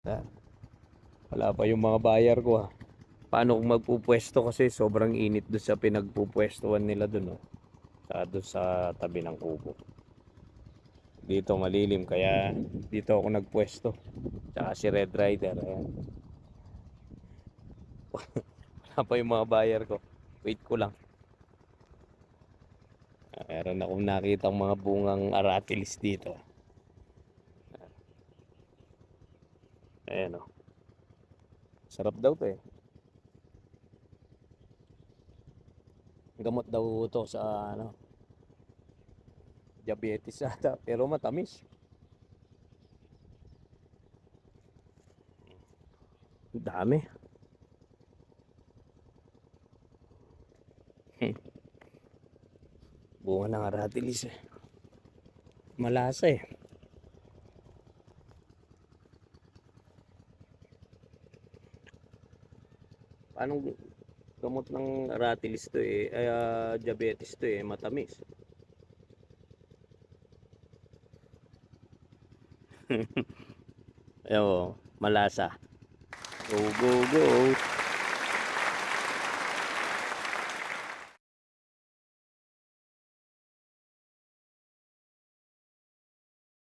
Ah, wala pa yung mga buyer ko ha. Paano kung magpupwesto kasi sobrang init doon sa pinagpupwestuhan nila doon, oh. Doon sa tabi ng kubo. Dito malilim kaya dito ako nagpwesto. Tsaka si Red Rider. Ayan. Wala pa yung mga buyer ko. Wait ko lang. Meron akong nakitang mga bungang aratilis dito. Ayan, oh. Sarap daw to eh. Gamot daw to sa ano, diabetes ata. Pero matamis. Ang dami. Bunga ng aratilis eh. Malasa eh. Anong gamot ng aratilis to eh? Ay, diabetes to eh. Matamis. Ayo, malasa. Go, go, go.